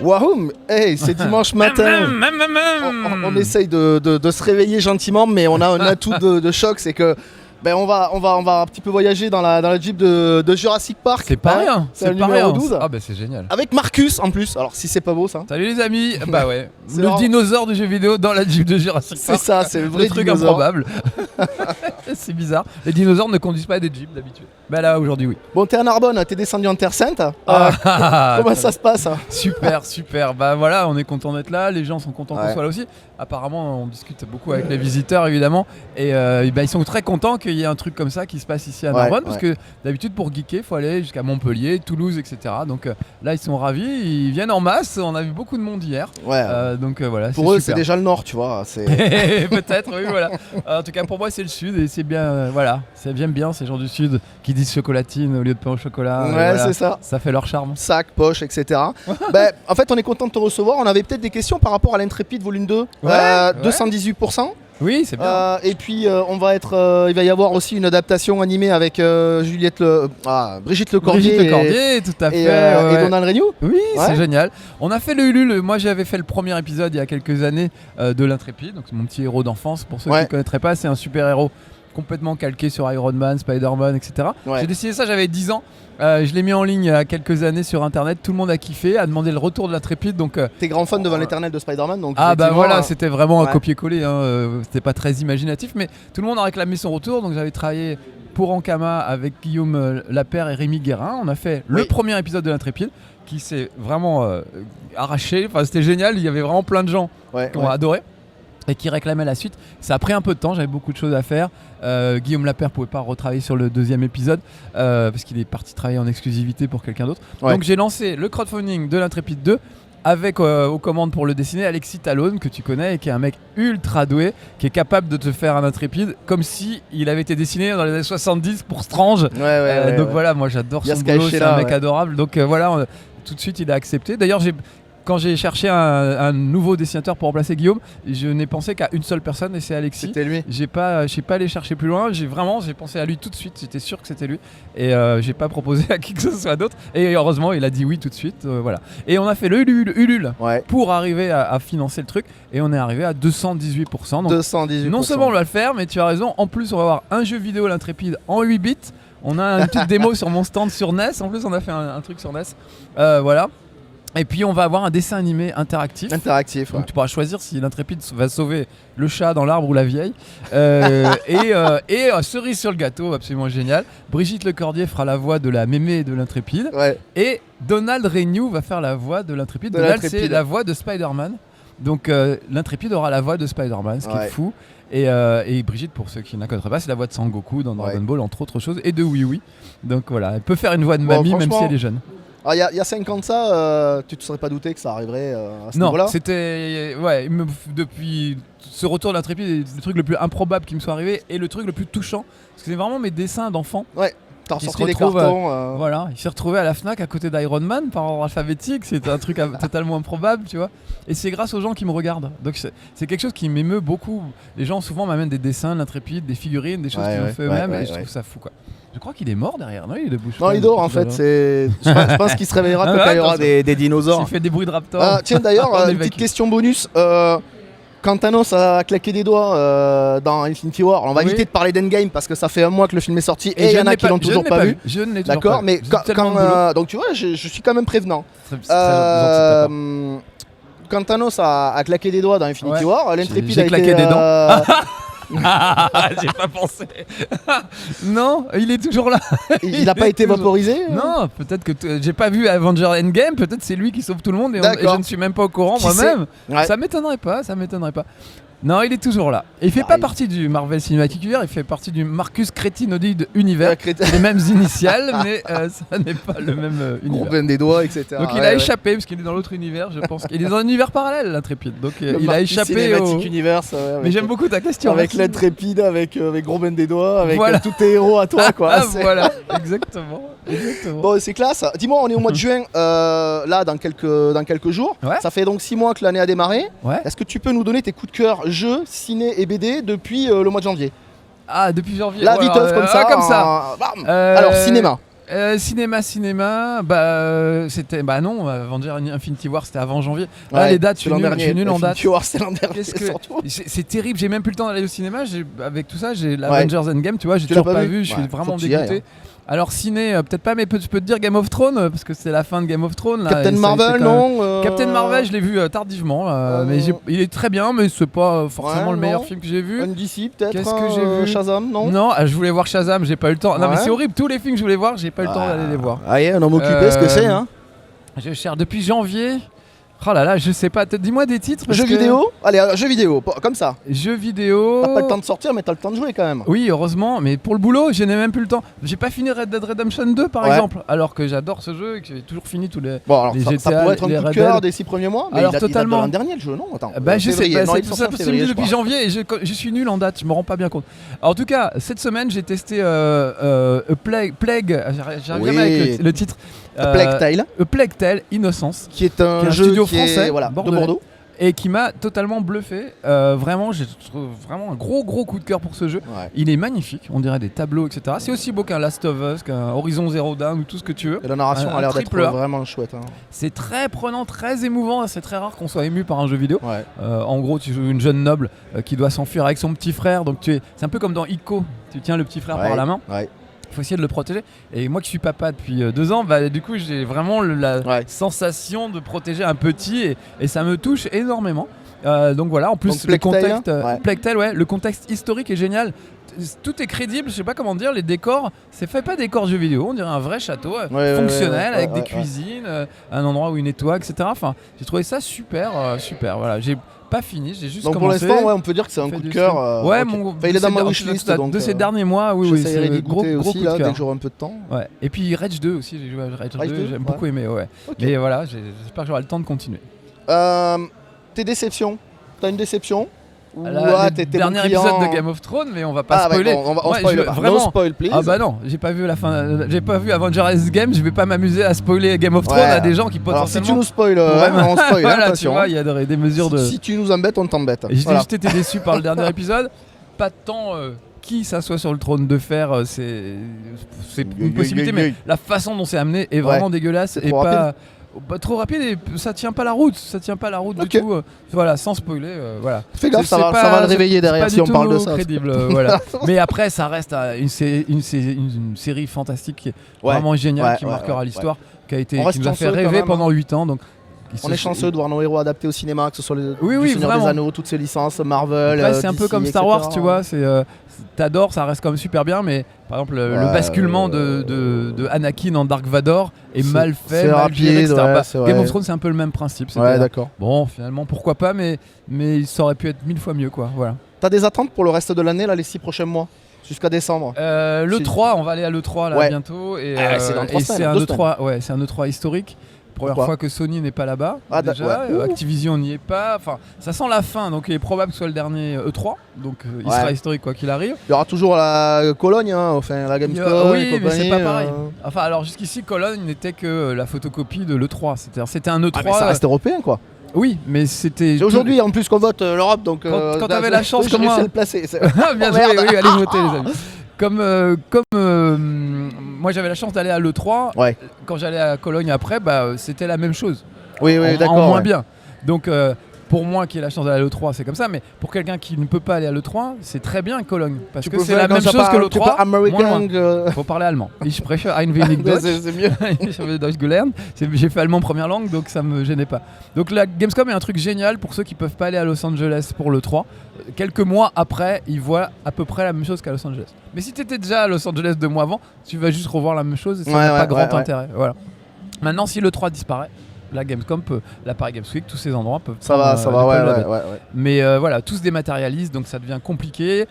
Waouh, hey, c'est dimanche matin. On essaye de se réveiller gentiment, mais on a un atout de choc, c'est que on va un petit peu voyager dans la Jeep de Jurassic Park. C'est pas rien, c'est le pas numéro rien. 12. Ah bah c'est génial. Avec Marcus en plus, alors si c'est pas beau ça. Salut les amis. Bah ouais, C'est le vraiment... dinosaure du jeu vidéo dans la Jeep de Jurassic Park. C'est ça, c'est le vrai le truc dinosaure. improbable. C'est bizarre, les dinosaures ne conduisent pas des Jeeps d'habitude. Bah là aujourd'hui oui. Bon, t'es à Narbonne, t'es descendu en Terre Sainte. Comment ça se passe? Super, bah voilà, on est content d'être là, les gens sont contents qu'on soit là aussi. Apparemment on discute beaucoup avec les visiteurs évidemment et ils sont très contents qu'il y ait un truc comme ça qui se passe ici à Narbonne parce que d'habitude pour geeker il faut aller jusqu'à Montpellier, Toulouse, etc. Donc là ils sont ravis, ils viennent en masse, on a vu beaucoup de monde hier. Donc voilà. Pour eux c'est déjà le nord, tu vois. Peut-être, oui voilà. En tout cas pour moi c'est le sud et c'est bien, voilà, j'aime bien ces gens du sud qui disent chocolatine au lieu de pain au chocolat. Ouais, voilà, c'est ça. Ça fait leur charme. Sac, poche, etc. En fait, on est content de te recevoir. On avait peut-être des questions par rapport à l'Intrépide volume 2. 218%. Oui, c'est bien. Et puis, il va y avoir aussi une adaptation animée avec Brigitte Lecordier. Tout à fait. Et Donald Renew. Oui, c'est génial. On a fait le Ulule. Moi, j'avais fait le premier épisode il y a quelques années de l'Intrépide. Donc, c'est mon petit héros d'enfance. Pour ceux qui ne connaîtraient pas, c'est un super héros complètement calqué sur Iron Man, Spider-Man, etc. J'ai décidé ça, j'avais 10 ans. Je l'ai mis en ligne il y a quelques années sur internet. Tout le monde a kiffé, a demandé le retour de l'Intrépide. Donc, t'es grand fan devant l'éternel de Spider-Man. Donc c'était vraiment un copier-coller. C'était pas très imaginatif, mais tout le monde a réclamé son retour. Donc j'avais travaillé pour Ankama avec Guillaume Lapère et Rémi Guérin. On a fait le premier épisode de l'Intrépide qui s'est vraiment arraché. Enfin, c'était génial. Il y avait vraiment plein de gens qui ont adoré et qui réclamaient la suite. Ça a pris un peu de temps, j'avais beaucoup de choses à faire. Guillaume Lapère pouvait pas retravailler sur le deuxième épisode parce qu'il est parti travailler en exclusivité pour quelqu'un d'autre. Donc j'ai lancé le crowdfunding de l'Intrépide 2 avec aux commandes pour le dessiner Alexis Talon, que tu connais et qui est un mec ultra doué, qui est capable de te faire un Intrépide comme si il avait été dessiné dans les années 70 pour Strange. Donc voilà, moi j'adore son boulot, c'est un mec adorable. Donc voilà, tout de suite il a accepté. D'ailleurs quand j'ai cherché un nouveau dessinateur pour remplacer Guillaume, je n'ai pensé qu'à une seule personne et c'est Alexis. C'était lui. Je suis pas allé chercher plus loin. J'ai pensé à lui tout de suite. J'étais sûr que c'était lui et j'ai pas proposé à qui que ce soit d'autre. Et heureusement, il a dit oui tout de suite. Voilà. Et on a fait le Ulule pour arriver à financer le truc et on est arrivé à 218%. Donc 218%. Non seulement on va le faire, mais tu as raison. En plus, on va avoir un jeu vidéo l'Intrépide en 8 bits. On a une petite démo sur mon stand sur NES. En plus, on a fait un truc sur NES. Voilà. Et puis on va avoir un dessin animé interactif. Donc tu pourras choisir si l'Intrépide va sauver le chat dans l'arbre ou la vieille. Et cerise sur le gâteau, absolument génial. Brigitte Lecordier fera la voix de la mémé de l'Intrépide. Et Donald Renew va faire la voix de l'Intrépide. Donald, c'est la voix de Spider-Man. Donc l'Intrépide aura la voix de Spider-Man, ce qui est fou. Et Brigitte, pour ceux qui ne la connaîtraient pas, c'est la voix de Sangoku dans Dragon Ball, entre autres choses, et de Oui Oui. Donc voilà, elle peut faire une voix de mamie même si elle est jeune. Il y a 5 ans de ça, tu te serais pas douté que ça arriverait à ce niveau-là? Non, c'était... depuis ce retour de l'Intrépide, le truc le plus improbable qui me soit arrivé et le truc le plus touchant. Parce que c'est vraiment mes dessins d'enfants. T'as ressorti des cartons. Voilà, il s'est retrouvé à la Fnac à côté d'Iron Man par ordre alphabétique. C'était un truc totalement improbable, tu vois. Et c'est grâce aux gens qui me regardent. Donc c'est quelque chose qui m'émeut beaucoup. Les gens souvent m'amènent des dessins de l'Intrépide, des figurines, des choses qu'ils ont fait eux-mêmes et je trouve ça fou quoi. Je crois qu'il est mort derrière, non? Il est de bouche. Non, il dort en fait. Je pense qu'il se réveillera quand il y aura des dinosaures. Il fait des bruits de raptor. Tiens, d'ailleurs, une petite question bonus. Quand Thanos a claqué des doigts dans Infinity War, on va éviter de parler d'Endgame parce que ça fait un mois que le film est sorti et il y en a qui l'ont toujours pas vu. Je ne l'ai toujours D'accord, pas vu. mais donc tu vois, je suis quand même prévenant. Quand Thanos a claqué des doigts dans Infinity War, l'Intrépide a été... claqué des dents. J'ai pas pensé. Non, il est toujours là. Il n'a pas été vaporisé? Non, peut-être que j'ai pas vu Avenger Endgame. Peut-être c'est lui qui sauve tout le monde et je ne suis même pas au courant moi-même. Ça m'étonnerait pas. Non, il est toujours là. Et il fait pas partie du Marvel Cinematic Universe, il fait partie du Marcus Crétinodide Univers. Les mêmes initiales, mais ça n'est pas le même univers. Gros ben des doigts, etc. Donc il a échappé, parce qu'il est dans l'autre univers, je pense. Il est dans un univers parallèle, l'Intrépide. Donc il a échappé au... Universe, mais j'aime beaucoup ta question. Avec l'Intrépide, avec gros ben des doigts, avec tous tes héros à toi, quoi. Voilà, exactement. Bon, c'est classe. Dis-moi, on est au mois de juin, là, dans quelques jours. Ça fait donc 6 mois que l'année a démarré. Est-ce que tu peux nous donner tes coups de cœur jeux, ciné et BD depuis le mois de janvier? Ah, depuis janvier. Là, viteuf, comme ça. Comme ça. Alors, cinéma. Cinéma, c'était non, Avengers Infinity War c'était avant janvier. Là les dates, je suis nul en date. Infinity War c'est l'an dernier. C'est terrible, j'ai même plus le temps d'aller au cinéma. Avec tout ça, j'ai l'Avengers Endgame, tu vois, j'ai toujours pas vu. Je suis vraiment dégoûté. Alors ciné, peut-être pas, mais je peux te dire Game of Thrones parce que c'est la fin de Game of Thrones. Là, Captain Marvel, non Captain Marvel, je l'ai vu tardivement, mais il est très bien, mais c'est pas forcément le meilleur film que j'ai vu. DC peut-être. Qu'est-ce que j'ai vu? Shazam, non? Non, je voulais voir Shazam, j'ai pas eu le temps. Non mais c'est horrible, tous les films que je voulais voir, j'ai pas eu le temps d'aller les voir. Ah un homme occupé, ce que c'est, hein. Je cherche depuis janvier. Oh là là, je sais pas, dis-moi des titres. Jeux vidéo? Allez, jeux vidéo, comme ça. Jeux vidéo. T'as pas le temps de sortir, mais t'as le temps de jouer quand même. Oui, heureusement, mais pour le boulot, je n'ai même plus le temps. J'ai pas fini Red Dead Redemption 2 par exemple, alors que j'adore ce jeu et que j'ai toujours fini tous les. Bon, alors les ça, GTA, ça pourrait être un coup de cœur des 6 premiers mois, mais alors il totalement. date de l'an dernier le jeu, non? Attends. Je sais pas, c'est ça possible depuis janvier et je suis nul en date, je me rends pas bien compte. Alors, en tout cas, cette semaine, j'ai testé Plague, j'arrive jamais avec le titre. Plague Tale. Plague Tale Innocence. Qui est un jeu studio français, de Bordeaux. Et qui m'a totalement bluffé. Vraiment, j'ai vraiment un gros coup de cœur pour ce jeu. Ouais. Il est magnifique, on dirait des tableaux, etc. C'est aussi beau qu'un Last of Us, qu'un Horizon Zero Dawn ou tout ce que tu veux. Et la narration a l'air d'être vraiment chouette. Hein. C'est très prenant, très émouvant. C'est très rare qu'on soit ému par un jeu vidéo. Ouais. En gros, tu joues une jeune noble qui doit s'enfuir avec son petit frère. Donc c'est un peu comme dans Ico. Tu tiens le petit frère par la main. Ouais. Faut essayer de le protéger. Et moi qui suis papa depuis 2 ans, du coup j'ai vraiment la sensation de protéger un petit et ça me touche énormément. Donc voilà, en plus le contexte, Plague Tale, le contexte historique est génial. Tout est crédible, je sais pas comment dire, les décors, c'est fait pas décor jeu vidéo, on dirait un vrai château fonctionnel avec des cuisines, un endroit où il nettoie, etc. Enfin, j'ai trouvé ça super. Voilà, j'ai pas fini, j'ai juste commencé. Pour l'instant, on peut dire que c'est un coup de cœur. Il est dans ma wishlist de ces derniers mois. Oui, c'est un gros coup de cœur. Dès que j'aurai un peu de temps. Ouais. Et puis Rage 2 aussi, j'ai joué à Rage 2, j'ai beaucoup aimé. Ouais. Okay. Mais voilà, j'espère que j'aurai le temps de continuer. Tes déceptions? T'as une déception? Dernier épisode de Game of Thrones, mais on va pas spoiler. On spoil pas. Vraiment. No spoil, please. Ah bah non, j'ai pas vu la fin. J'ai pas vu Avengers Endgame. Je vais pas m'amuser à spoiler Game of Thrones à des gens qui potentiellement. Alors si tu nous spoil, on spoil. Voilà, tu vois, il y a des mesures de. Si tu nous embêtes, on t'embête. J'ai juste été déçu par le dernier épisode. Pas tant qui s'assoit sur le trône de fer, c'est une possibilité, mais la façon dont c'est amené est vraiment dégueulasse et pas. Trop rapide et ça tient pas la route, du tout. Voilà, sans spoiler, voilà. Fais gaffe, ça va le réveiller derrière si on parle de ça. Crédible, voilà. Mais après, ça reste une série fantastique qui est vraiment géniale, qui marquera l'histoire, qui nous a fait rêver pendant 8 ans. Donc, on est chanceux de voir nos héros adaptés au cinéma, que ce soit le Seigneur des Anneaux, toutes ces licences, Marvel. Après, c'est un peu comme Star Wars, tu vois. T'adores, ça reste quand même super bien, mais par exemple le basculement de Anakin en Dark Vador est mal fait, mal géré, etc. Game of Thrones, c'est un peu le même principe. Ouais, d'accord. Bon, finalement, pourquoi pas, mais ça aurait pu être 1000 fois mieux, quoi. Voilà. T'as des attentes pour le reste de l'année, là, les 6 prochains mois? Jusqu'à décembre. L'E3, on va aller à l'E3 là bientôt. Et c'est dans 3 semaines, c'est un E3 historique. Première fois que Sony n'est pas là-bas. Déjà, Activision n'y est pas. Enfin, ça sent la fin, donc il est probable que ce soit le dernier E3. Donc il sera historique quoi qu'il arrive. Il y aura toujours la Cologne, la Gamescom. Oui, mais c'est pas pareil. Enfin, alors jusqu'ici, Cologne n'était que la photocopie de l'E3. C'était un E3. Mais ça reste européen quoi. Oui, mais c'était. Aujourd'hui, en plus qu'on vote l'Europe, donc. Quand t'avais la chance, comme moi. Je le placer. Bien joué, oui, allez voter les amis. Comme moi j'avais la chance d'aller à l'E3, quand j'allais à Cologne après, c'était la même chose. Oui, d'accord. En moins bien. Donc pour moi qui ai la chance d'aller à l'E3, c'est comme ça, mais pour quelqu'un qui ne peut pas aller à l'E3, c'est très bien Cologne. Parce que c'est la même chose que l'E3. Faut parler allemand. Ich spreche ein wenig Deutsch. C'est mieux. Ich habe Deutsch gelernt. J'ai fait allemand première langue, donc ça me gênait pas. Donc la Gamescom est un truc génial pour ceux qui peuvent pas aller à Los Angeles pour l'E3. Quelques mois après, ils voient à peu près la même chose qu'à Los Angeles. Mais si tu étais déjà à Los Angeles 2 mois avant, tu vas juste revoir la même chose et ça n'a pas grand intérêt. Voilà. Maintenant, si l'E3 disparaît, la Gamescom la Paris Games Week, tous ces endroits peuvent. Ça va. Mais voilà, tout se dématérialise, donc ça devient compliqué.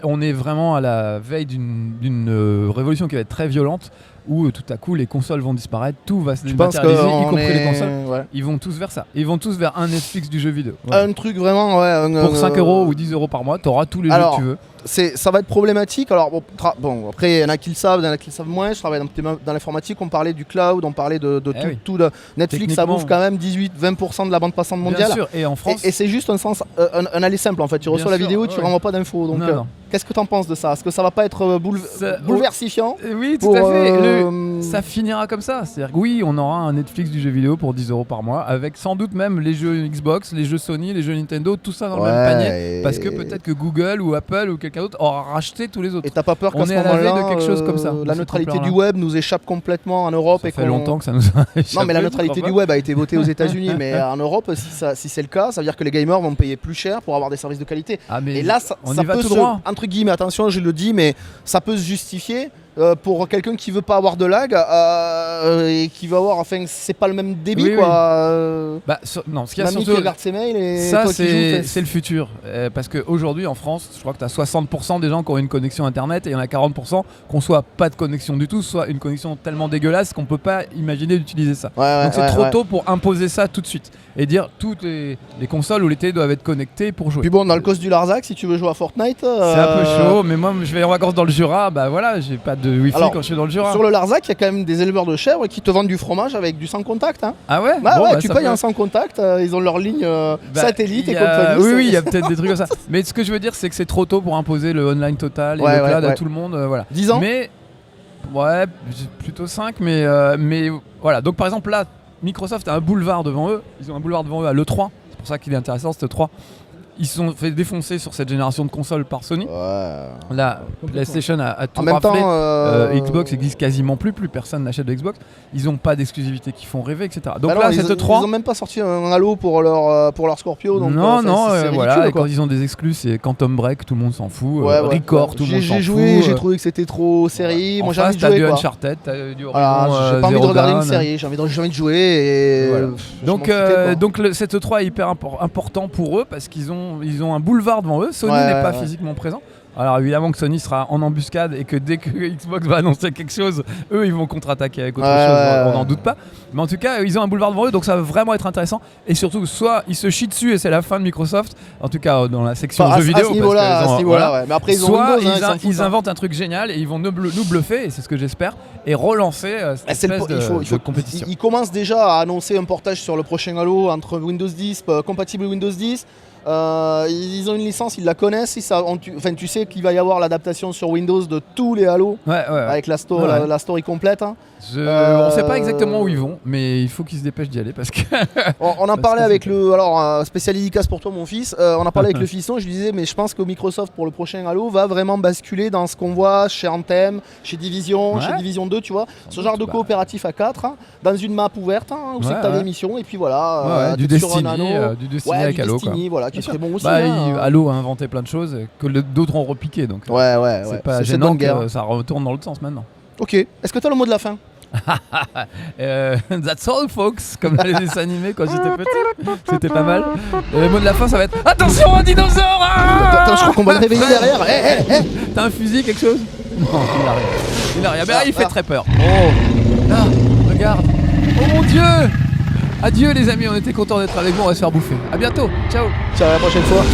On est vraiment à la veille d'une révolution qui va être très violente, où tout à coup les consoles vont disparaître, tout va se dématérialiser, y compris les consoles. Ils vont tous vers ça. Ils vont tous vers un Netflix du jeu vidéo. Un truc vraiment. Pour 5 € ou 10 € par mois, t'auras tous les jeux que tu veux. ça va être problématique. Alors bon, après il y en a qui le savent, il y en a qui le savent moins. Je travaille dans l'informatique, on parlait du cloud, on parlait de tout de Netflix, ça bouffe quand même 18-20% de de la bande passante mondiale. Bien sûr, et en France. Et c'est juste un aller simple en fait. Tu reçois la vidéo, tu renvoies pas d'infos. Donc qu'est-ce que tu en penses de ça? Est-ce que ça va pas être bouleversifiant? Oui, tout à fait. Ça finira comme ça. C'est-à-dire que oui, on aura un Netflix du jeu vidéo pour 10 € par mois, avec sans doute même les jeux Xbox, les jeux Sony, les jeux Nintendo, tout ça dans le même panier. Parce que peut-être que Google ou Apple ou quelqu'un d'autre aura racheté tous les autres. Et t'as pas peur qu'à ce moment-là, de quelque chose comme ça, la neutralité du web nous échappe complètement en Europe? Ça fait longtemps que ça nous a échappé. Non, mais la neutralité du web a été votée aux États-Unis, mais en Europe, si c'est le cas, ça veut dire que les gamers vont payer plus cher pour avoir des services de qualité. Et là, ça peut entre guillemets, attention, je le dis, mais ça peut se justifier. Pour quelqu'un qui veut pas avoir de lag et qui va avoir, enfin, c'est pas le même débit quoi. Non, ce qu'il y a surtout, qui regarde ses mails et ça toi qui joues, c'est le futur. Parce qu'aujourd'hui en France, je crois que tu as 60% des gens qui ont une connexion internet et il y en a 40% qui n'ont soit pas de connexion du tout, soit une connexion tellement dégueulasse qu'on peut pas imaginer d'utiliser ça. Donc c'est trop tôt pour imposer ça tout de suite et dire toutes les consoles ou les télé doivent être connectées pour jouer. Puis bon, dans le cause du Larzac, si tu veux jouer à Fortnite, c'est un peu chaud, mais moi je vais en vacances dans le Jura, bah voilà, j'ai pas de wifi quand je suis dans le Jura. Sur le Larzac, il y a quand même des éleveurs de chèvres qui te vendent du fromage avec du sans contact. Hein. Ah ouais? Tu payes un sans contact, ils ont leur ligne satellite et compagnie. Oui, il y a peut-être des trucs comme ça. Mais ce que je veux dire, c'est que c'est trop tôt pour imposer le online total et le cloud à tout le monde. Voilà. 10 ans? Mais, plutôt 5, mais voilà. Donc par exemple, là, Microsoft a un boulevard devant eux. Ils ont un boulevard devant eux à l'E3. C'est pour ça qu'il est intéressant, cet E3. Ils se sont fait défoncer sur cette génération de consoles par Sony. La PlayStation a tout raflé. Xbox existe quasiment plus personne n'achète de Xbox. Ils n'ont pas d'exclusivité qui font rêver, etc. Donc là, cette 3 ils n'ont même pas sorti un Halo pour leur Scorpio. Donc non, c'est voilà. ridicule, et quand ils ont des exclus, c'est Quantum Break, tout le monde s'en fout. Record, tout le monde s'en fout. J'ai joué, j'ai trouvé que c'était trop série. Moi, j'ai envie de jouer. T'as du Uncharted, t'as du Horizon. J'ai pas envie de regarder une série. J'ai envie de jouer. Donc cette 3 est hyper important pour eux parce qu'ils ont un boulevard devant eux. Sony n'est pas physiquement présent. Alors évidemment que Sony sera en embuscade et que dès que Xbox va annoncer quelque chose, eux ils vont contre-attaquer avec autre chose, on n'en doute pas. Mais en tout cas, ils ont un boulevard devant eux, donc ça va vraiment être intéressant. Et surtout, soit ils se chient dessus et c'est la fin de Microsoft, en tout cas dans la section jeux vidéo. À ce niveau-là, mais après soit ils inventent un truc génial et ils vont nous bluffer, et c'est ce que j'espère, et relancer cette espèce de compétition. Ils commencent déjà à annoncer un portage sur le prochain Halo entre Windows 10, compatible Windows 10. Ils ont une licence, ils la connaissent. Tu sais qu'il va y avoir l'adaptation sur Windows de tous les Halo avec la story complète. Hein. On sait pas exactement où ils vont, mais il faut qu'ils se dépêchent d'y aller parce que. on en parlait avec le. Alors, spécial dédicace pour toi, mon fils. On en parlait avec le fiston. Je lui disais, mais je pense que Microsoft pour le prochain Halo va vraiment basculer dans ce qu'on voit chez Anthem, chez Division, chez Division 2, tu vois. Ce genre de coopératif à 4, dans une map ouverte, où c'est que t'as des missions, et puis voilà. Du Destiny avec Halo. Voilà, qui serait bon aussi. Halo a inventé plein de choses que d'autres ont repiqué, donc c'est pas gênant que ça retourne dans l'autre sens maintenant. Ok, est-ce que tu as le mot de la fin? That's all, folks, comme dans les dessins animés quand j'étais petit. C'était pas mal. Le mot de la fin, ça va être attention, un dinosaure! Attends, je crois qu'on va le réveiller derrière. T'as un fusil, quelque chose? Non, il a rien. Il fait très peur. Là, regarde. Oh mon Dieu! Adieu les amis, on était contents d'être avec vous, on va se faire bouffer. A bientôt, ciao. Ciao, à la prochaine fois.